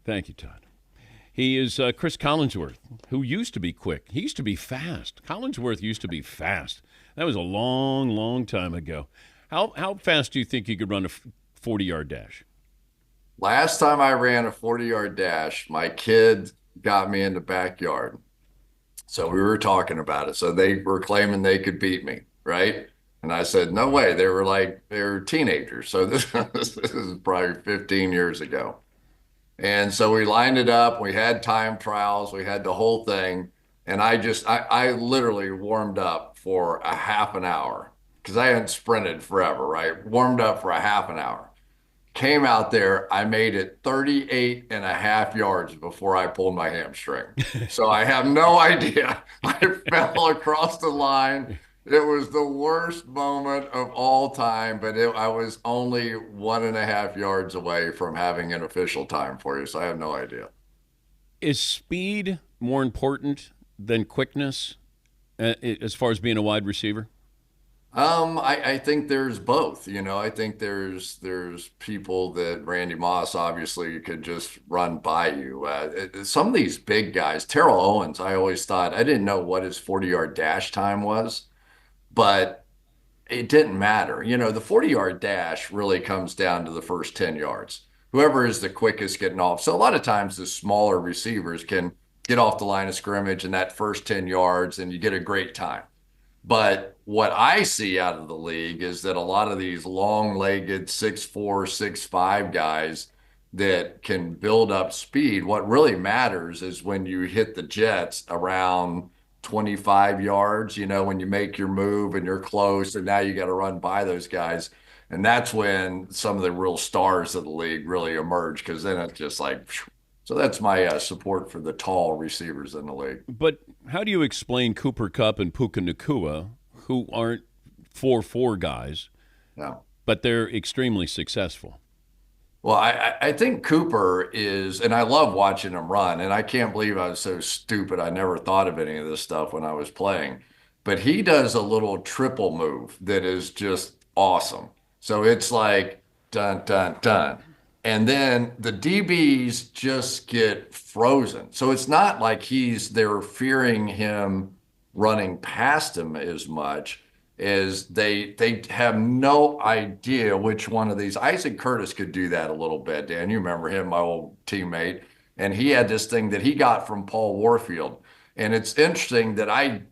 Thank you, Todd. He is Cris Collinsworth, who used to be quick. He used to be fast. Collinsworth used to be fast. That was a long, long time ago. How fast do you think you could run a 40-yard dash? Last time I ran a 40-yard dash, my kid got me in the backyard. So we were talking about it. So they were claiming they could beat me, right? And I said, no way. They were teenagers. So this is probably 15 years ago. And so we lined it up. We had time trials. We had the whole thing. And I literally warmed up for a half an hour because I hadn't sprinted forever, right? Warmed up for a half an hour. Came out there, I made it 38 and a half yards before I pulled my hamstring. So I have no idea. I fell across the line. It was the worst moment of all time, but I was only 1.5 yards away from having an official time for you. So I have no idea. Is speed more important than quickness as far as being a wide receiver? I think there's both. I think there's people that Randy Moss obviously could just run by you. Some of these big guys, Terrell Owens, I always thought I didn't know what his 40-yard dash time was, but it didn't matter. The 40-yard dash really comes down to the first 10 yards. Whoever is the quickest getting off. So a lot of times the smaller receivers can get off the line of scrimmage in that first 10 yards and you get a great time. But what I see out of the league is that a lot of these long-legged 6'4", 6'5" guys that can build up speed, what really matters is when you hit the jets around 25 yards, when you make your move and you're close and now you got to run by those guys. And that's when some of the real stars of the league really emerge because then it's just like, phew. So that's my support for the tall receivers in the league. But how do you explain Cooper Kupp and Puka Nakua, who aren't 4-4 guys, No. but they're extremely successful? Well, I think Cooper is, and I love watching him run, and I can't believe I was so stupid. I never thought of any of this stuff when I was playing. But he does a little triple move that is just awesome. So it's like dun, dun, dun. And then the DBs just get frozen. So it's not like they're fearing him running past him as much as they have no idea which one of these. Isaac Curtis could do that a little bit, Dan. You remember him, my old teammate. And he had this thing that he got from Paul Warfield. And it's interesting that I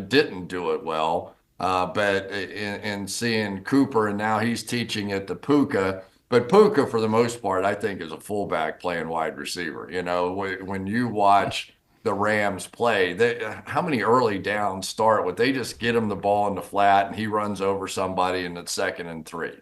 didn't do it well. But in seeing Cooper, and now he's teaching it to Puka. But Puka, for the most part, I think is a fullback playing wide receiver. When you watch the Rams play, how many early downs start with they just get him the ball in the flat and he runs over somebody in the 2nd and 3.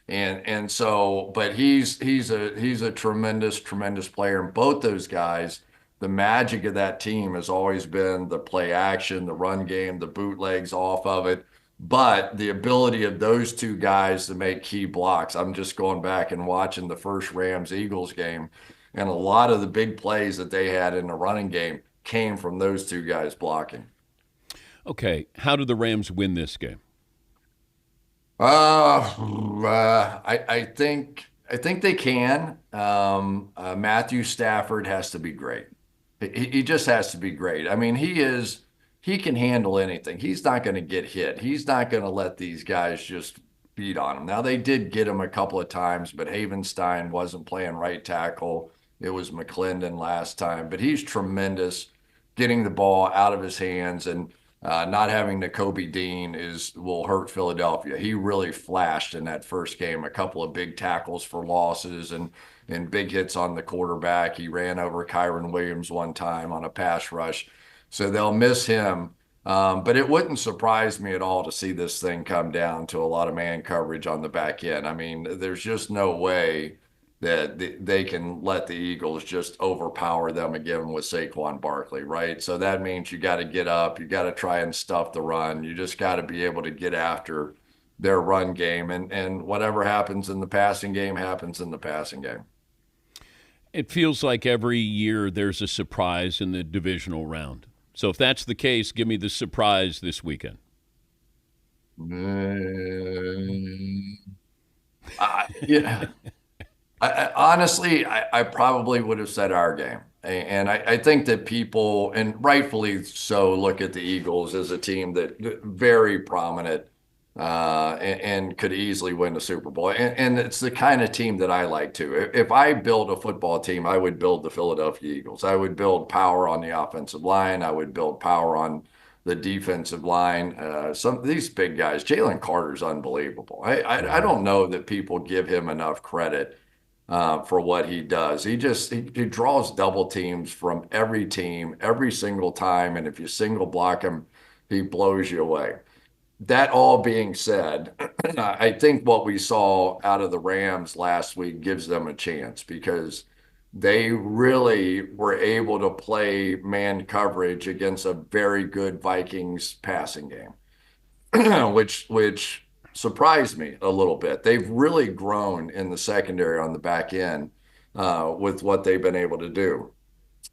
And so, but he's a tremendous, tremendous player. And both those guys, the magic of that team has always been the play action, the run game, the bootlegs off of it. But the ability of those two guys to make key blocks. I'm just going back and watching the first Rams-Eagles game, and a lot of the big plays that they had in the running game came from those two guys blocking. Okay, how do the Rams win this game? I think they can. Matthew Stafford has to be great. He just has to be great. I mean, he can handle anything. He's not going to get hit. He's not going to let these guys just beat on him. Now, they did get him a couple of times, but Havenstein wasn't playing right tackle. It was McClendon last time, but he's tremendous getting the ball out of his hands, and not having Nakobe Dean will hurt Philadelphia. He really flashed in that first game, a couple of big tackles for losses and big hits on the quarterback. He ran over Kyron Williams one time on a pass rush. So they'll miss him. But it wouldn't surprise me at all to see this thing come down to a lot of man coverage on the back end. I mean, there's just no way that they can let the Eagles just overpower them again with Saquon Barkley, right? So that means you got to get up, you got to try and stuff the run. You just got to be able to get after their run game. And whatever happens in the passing game happens in the passing game. It feels like every year there's a surprise in the divisional round. So if that's the case, give me the surprise this weekend. Yeah. Honestly, I probably would have said our game. And I think that people, and rightfully so, look at the Eagles as a team that very prominent and could easily win the Super Bowl. And it's the kind of team that I like too. If I build a football team, I would build the Philadelphia Eagles. I would build power on the offensive line. I would build power on the defensive line. Some of these big guys, Jalen Carter's unbelievable. I Right. don't know that people give him enough credit for what he does. He draws double teams from every team every single time, and if you single block him, he blows you away. That all being said, I think what we saw out of the Rams last week gives them a chance because they really were able to play man coverage against a very good Vikings passing game. which surprised me a little bit. They've really grown in the secondary on the back end with what they've been able to do.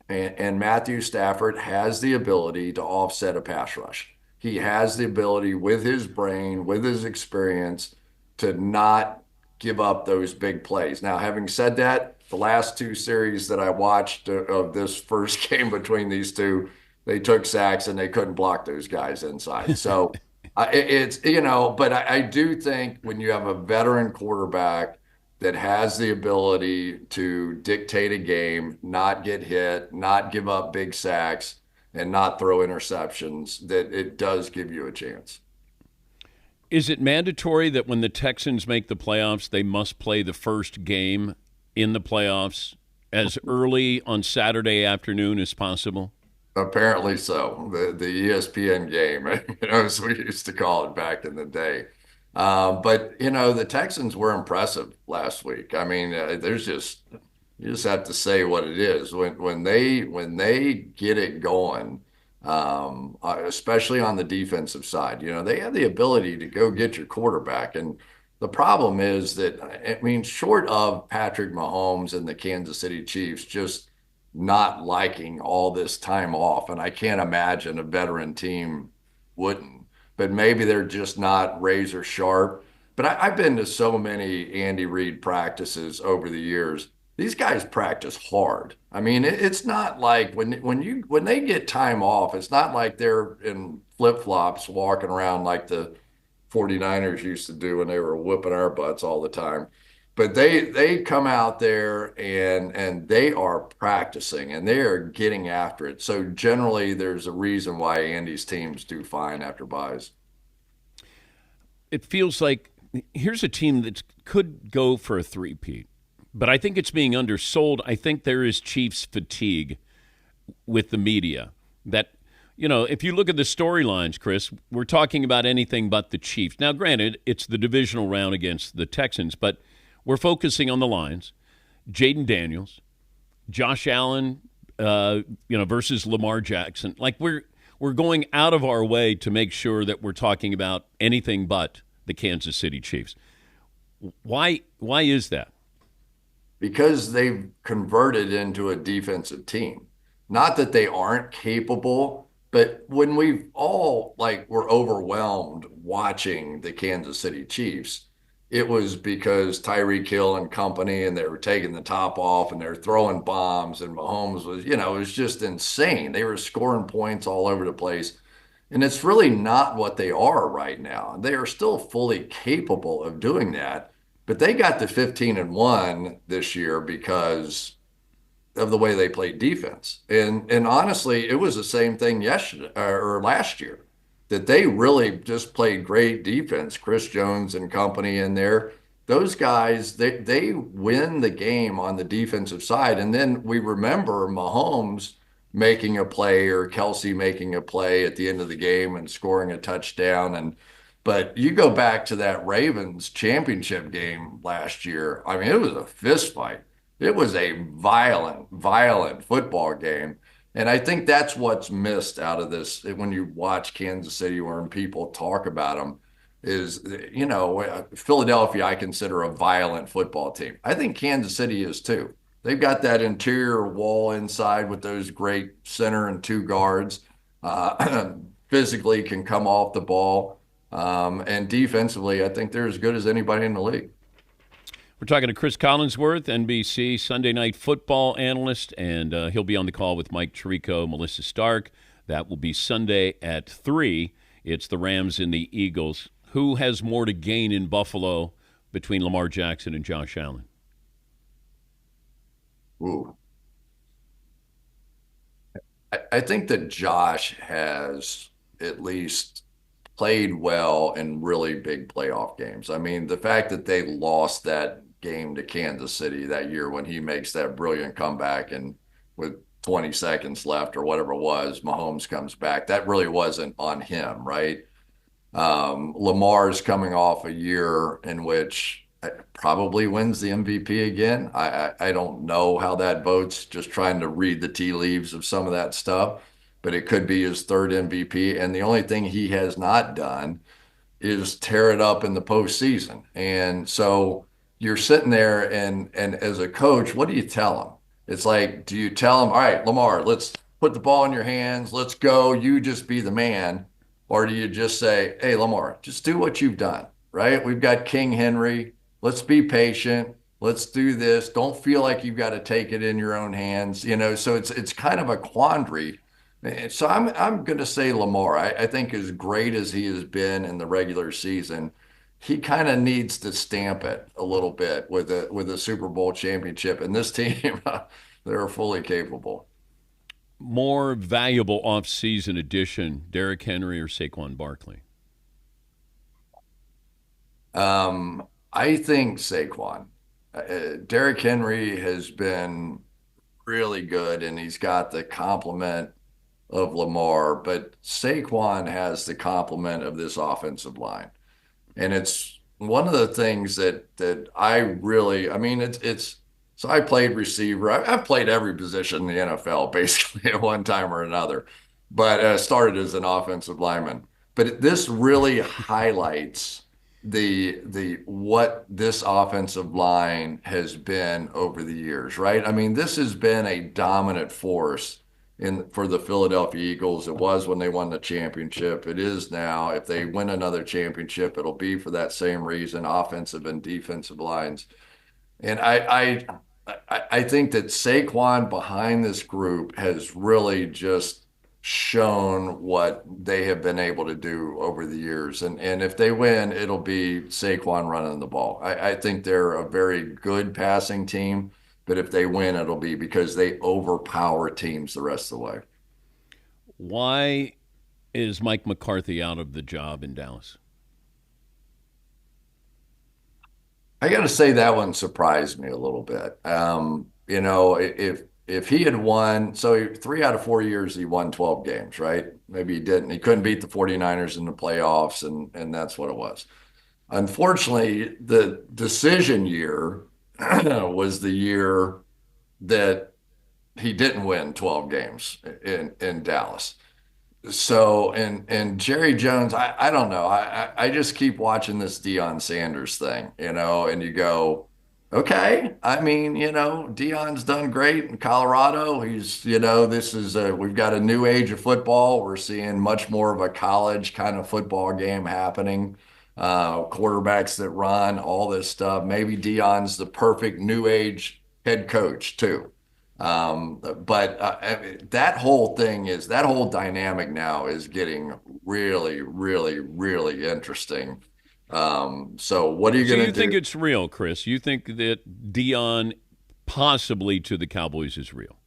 And Matthew Stafford has the ability to offset a pass rush. He has the ability with his brain, with his experience, to not give up those big plays. Now, having said that, the last two series that I watched of this first game between these two, they took sacks and they couldn't block those guys inside. So it's, but I do think when you have a veteran quarterback that has the ability to dictate a game, not get hit, not give up big sacks, and not throw interceptions, that it does give you a chance. Is it mandatory that when the Texans make the playoffs, they must play the first game in the playoffs as early on Saturday afternoon as possible? Apparently so. The ESPN game, as we used to call it back in the day. But the Texans were impressive last week. I mean, there's just you just have to say what it is when they get it going, especially on the defensive side. They have the ability to go get your quarterback, and the problem is that I mean, short of Patrick Mahomes and the Kansas City Chiefs just not liking all this time off, and I can't imagine a veteran team wouldn't, but maybe they're just not razor sharp. But I've been to so many Andy Reid practices over the years. These guys practice hard. I mean, it's not like when they get time off, it's not like they're in flip-flops walking around like the 49ers used to do when they were whooping our butts all the time. But they come out there and they are practicing and they are getting after it. So generally, there's a reason why Andy's teams do fine after buys. It feels like here's a team that could go for a three-peat, but I think it's being undersold. I think there is Chiefs fatigue with the media. That, if you look at the storylines, Cris, we're talking about anything but the Chiefs. Now, granted, it's the divisional round against the Texans, but we're focusing on the Lions, Jaden Daniels, Josh Allen, versus Lamar Jackson. Like we're going out of our way to make sure that we're talking about anything but the Kansas City Chiefs. Why is that? Because they've converted into a defensive team. Not that they aren't capable, but when we all like were overwhelmed watching the Kansas City Chiefs, it was because Tyreek Hill and company, and they were taking the top off and they were throwing bombs, and Mahomes was, it was just insane. They were scoring points all over the place. And it's really not what they are right now. They are still fully capable of doing that, but they got to 15-1 this year because of the way they played defense. And honestly, it was the same thing yesterday or last year that they really just played great defense. Chris Jones and company in there. Those guys, they win the game on the defensive side. And then we remember Mahomes making a play or Kelsey making a play at the end of the game and scoring a touchdown. But you go back to that Ravens championship game last year. I mean, it was a fist fight. It was a violent, violent football game. And I think that's what's missed out of this when you watch Kansas City or when people talk about them is, Philadelphia, I consider a violent football team. I think Kansas City is too. They've got that interior wall inside with those great center and two guards. Physically can come off the ball. And defensively, I think they're as good as anybody in the league. We're talking to Cris Collinsworth, NBC Sunday Night Football analyst, and he'll be on the call with Mike Tirico, Melissa Stark. That will be Sunday at 3. It's the Rams and the Eagles. Who has more to gain in Buffalo between Lamar Jackson and Josh Allen? Ooh. I think that Josh has at least played well in really big playoff games. I mean, the fact that they lost that game to Kansas City that year when he makes that brilliant comeback and with 20 seconds left or whatever it was, Mahomes comes back. That really wasn't on him, right? Lamar's coming off a year in which probably wins the MVP again. I don't know how that votes, just trying to read the tea leaves of some of that stuff, but it could be his third MVP. And the only thing he has not done is tear it up in the postseason. And so you're sitting there and as a coach, what do you tell him? It's like, do you tell him, all right, Lamar, let's put the ball in your hands. Let's go. You just be the man. Or do you just say, hey, Lamar, just do what you've done, right? We've got King Henry. Let's be patient. Let's do this. Don't feel like you've got to take it in your own hands, So it's kind of a quandary. So I'm going to say Lamar. I think as great as he has been in the regular season, he kind of needs to stamp it a little bit with a Super Bowl championship. And this team, they're fully capable. More valuable offseason addition, Derrick Henry or Saquon Barkley? I think Saquon. Derrick Henry has been really good, and he's got the complement of Lamar, but Saquon has the complement of this offensive line. And it's one of the things that I really, I mean, it's so I played receiver. I've played every position in the NFL basically at one time or another, but started as an offensive lineman. But this really highlights the what this offensive line has been over the years, right? I mean, this has been a dominant force for the Philadelphia Eagles. It was when they won the championship. It is now. If they win another championship, it'll be for that same reason, offensive and defensive lines. And I think that Saquon behind this group has really just shown what they have been able to do over the years. And if they win, it'll be Saquon running the ball. I think they're a very good passing team, but if they win, it'll be because they overpower teams the rest of the way. Why is Mike McCarthy out of the job in Dallas? I got to say that one surprised me a little bit. If he had won, so 3 out of 4 years he won 12 games, right? Maybe he didn't. He couldn't beat the 49ers in the playoffs, and that's what it was. Unfortunately, the decision year was the year that he didn't win 12 games in Dallas. So and Jerry Jones, I don't know. I just keep watching this Deion Sanders thing, and you go, okay. I mean, Deion's done great in Colorado. He's, this is we've got a new age of football. We're seeing much more of a college kind of football game happening. Quarterbacks that run, all this stuff. Maybe Deion's the perfect new age head coach too. But that whole dynamic now is getting really, really, really interesting. So what are you going to do? So you think it's real, Cris? You think that Deion possibly to the Cowboys is real?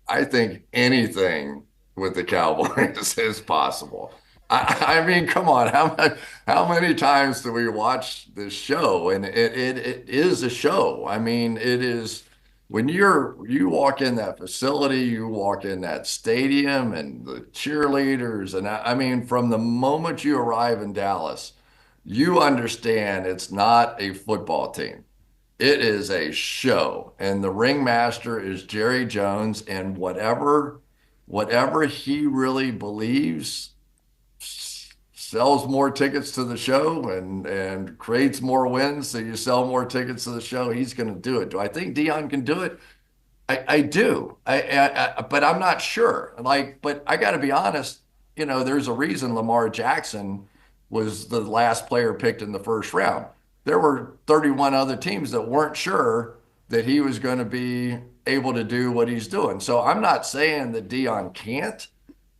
I think anything with the Cowboys is possible. I mean, come on, how many times do we watch this show? And it is a show. I mean, it is. When you walk in that facility, you walk in that stadium and the cheerleaders, and I mean, from the moment you arrive in Dallas, you understand it's not a football team. It is a show, and the ringmaster is Jerry Jones, and whatever he really believes sells more tickets to the show and creates more wins, so you sell more tickets to the show. He's going to do it. Do I think Deion can do it? I do. But I'm not sure. But I got to be honest. There's a reason Lamar Jackson was the last player picked in the first round. there were 31 other teams that weren't sure that he was going to be able to do what he's doing. So I'm not saying that Deion can't.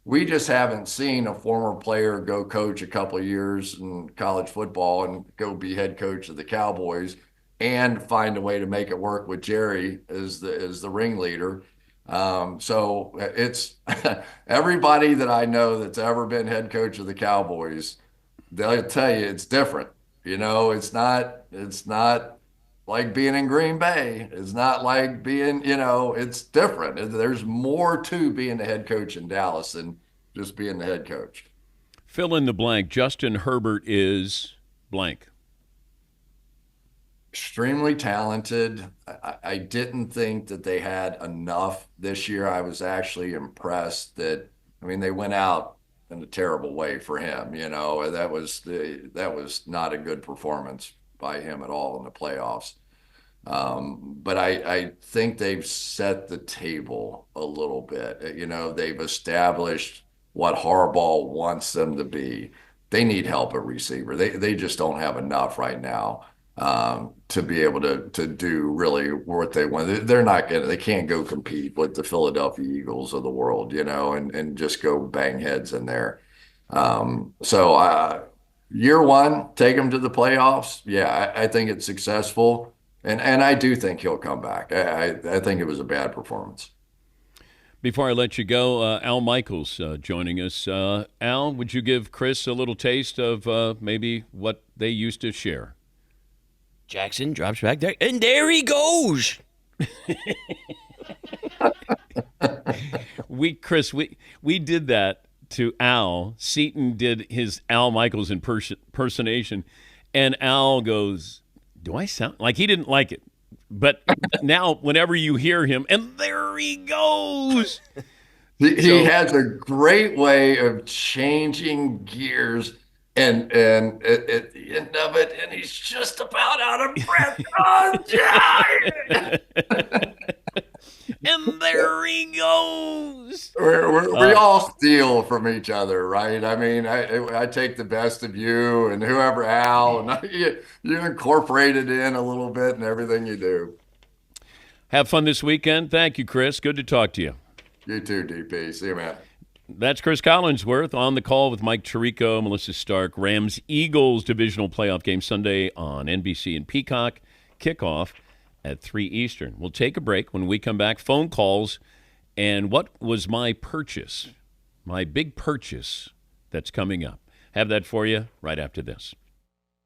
We just haven't seen a former player go coach a couple of years in college football and go be head coach of the Cowboys and find a way to make it work with Jerry as the ringleader. So it's everybody that I know that's ever been head coach of the Cowboys, they'll tell you it's different. It's not like being in Green Bay. It's not like being, it's different. There's more to being the head coach in Dallas than just being the head coach. Fill in the blank. Justin Herbert is blank. Extremely talented. I didn't think that they had enough this year. I was actually impressed that, they went out in a terrible way for him. That was not a good performance by him at all in the playoffs. But I think they've set the table a little bit. They've established what Harbaugh wants them to be. They need help at receiver. They just don't have enough right now to be able to do really what they want. They can't go compete with the Philadelphia Eagles of the world, and just go bang heads in there. So year one, take them to the playoffs. Yeah, I think it's successful. And I do think he'll come back. I think it was a bad performance. Before I let you go, Al Michaels joining us. Al, would you give Cris a little taste of maybe what they used to share? Jackson drops back there, and there he goes. Cris, we did that to Al. Seton did his Al Michaels impersonation, and Al goes, do I sound like he didn't like it? But now, whenever you hear him, and there he goes. He has a great way of changing gears and at the end of it, and he's just about out of breath. Oh, and there he goes. We all steal from each other, right? I take the best of you and whoever, Al, and you incorporate it in a little bit in everything you do. Have fun this weekend. Thank you, Cris. Good to talk to you. You too, DP. See you, man. That's Cris Collinsworth on the call with Mike Tirico, Melissa Stark. Rams-Eagles divisional playoff game Sunday on NBC and Peacock. Kickoff at 3 Eastern. We'll take a break. When we come back, phone calls and what was my purchase, my big purchase that's coming up. Have that for you right after this.